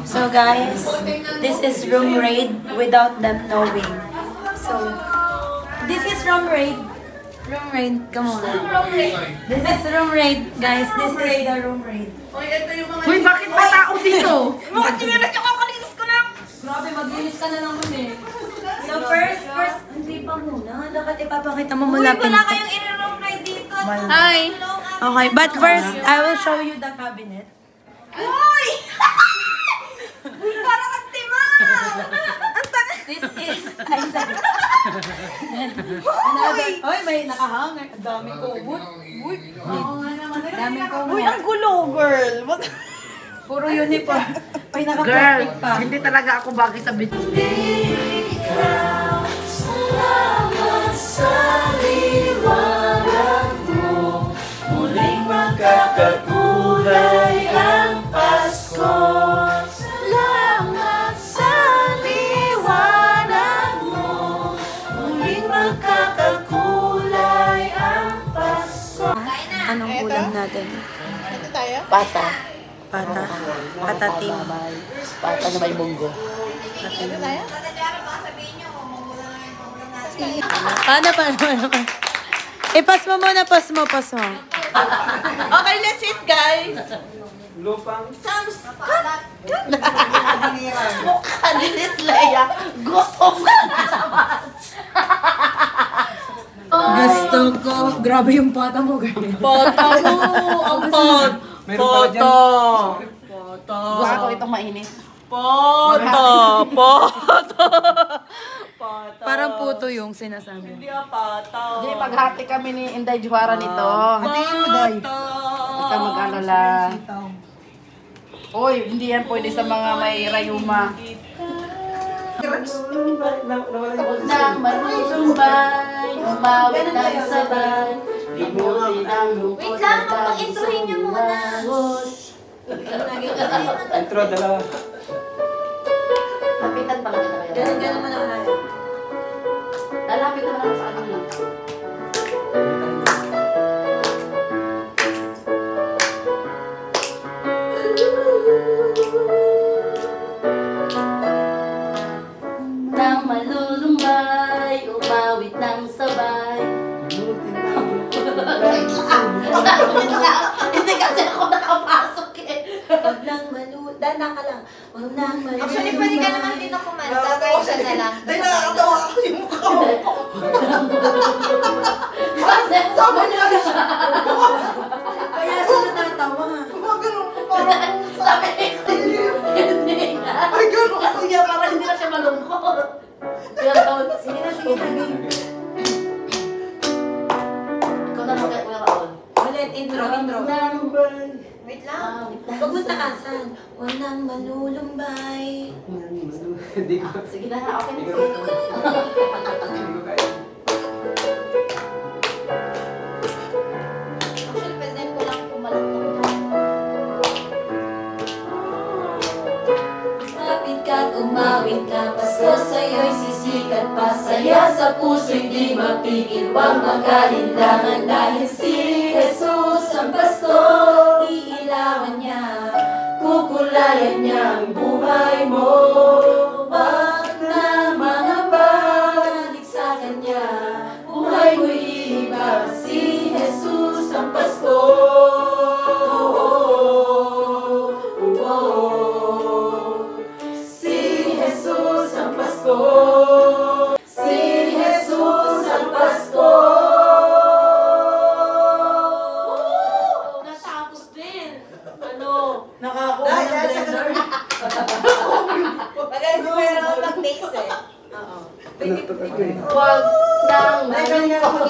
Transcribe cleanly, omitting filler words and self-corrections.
So guys, this is room raid without them knowing. So, this is room raid. Room raid, come on. This is room raid, guys. This is the room raid. Uy, bakit may tao dito? Bakit nilinis yung kakalinis ko lang? Grabe, maglinis ka na naman eh. So first, hindi pa muna. Dapat ipapakita mo muna. Uy, wala kayong i-room raid dito. Hi! Okay, but first, I will show you the cabinet. Uy! Uy, parang nagtimaw! This is, another, oy, may nakahanger. Ang daming kumot. Uy, daming kumot. Uy, ang gulo, girl! Puro uniform. May Girl, naka-plastic pa. hindi talaga ako bagay sa bitch. Salamat sa liwanag mo, muling magkakakulay ang Pasko. Salamat sa liwanag mo, muling magkakakulay ang Pasko. Anong ulam natin? Ito tayo? Pata. Pata. Patatim. Pata na may munggo. Ito tayo? Paano? Ipas mo muna, pas mo. Okay, let's eat, guys! Lupang. Mukha ni Sis Leia. Gutom ka na naman. Gusto ko. Grabe yung pata mo, girl. Pata mo! Ang pot! Poto. Gusto ko itong mainit. Poto! Parang puto yung sinasabi. Hindi pata. Hindi, maghati kami ni Inday Juara nito. Huwag ka mag-alala. Uy, hindi yan pwede sa mga may rayuma. Nang malusumbay, umawit ng sabay, limutin ang lungkot. Wait lang, pag-introhin niyo muna. Intro, dalawa. Lapitan pala kita kayo. Ganun mo na kaya. Lalapit naman ako sa kanila. Nang malulumbay, umawit ng sabay. Hindi kasi ako nakapasok eh. Huwag nang dana ka lang. Huwag nang Actually, pwede ka naman dito kumanta. Kahit siya na lang. Dahil nakakatawa ako yung mukha mo. Kasi tama niya siya. Kaya siya natatawa. Gumagano ko parang Sabi hindi nga. Ay, gano'n. Kasi nga parang hindi na siya malungkot. Pero, Sige na, game. ikaw na mag Kuya Raon. Ulit, intro. Wait lang. Huwag mo taasan. Huwag nang malulumbay. Hindi ko. Sige na, okay na. Hindi ko kaya. Actually, pwede ko lang pumalaktok. Lapit ka't umawit ka, Pasko sa'yo'y sisikat pa. Saya sa puso'y di mapigil, huwag mag-alinlangan dahil si Jesus ang Pasko. Iilawan niya, kukulayan niya ang buhay mo. Huwag na mangamba, balik sa Kanya, buhay mo'y iiba. Si Jesus ang Pasko. Si Jesus ang Pasko. Si Jesus ang Pasko. Natapos din. Ano? Nakakuha ng blender. Magaling ko meron ng taste eh. Oo. Huwag nang malungkot.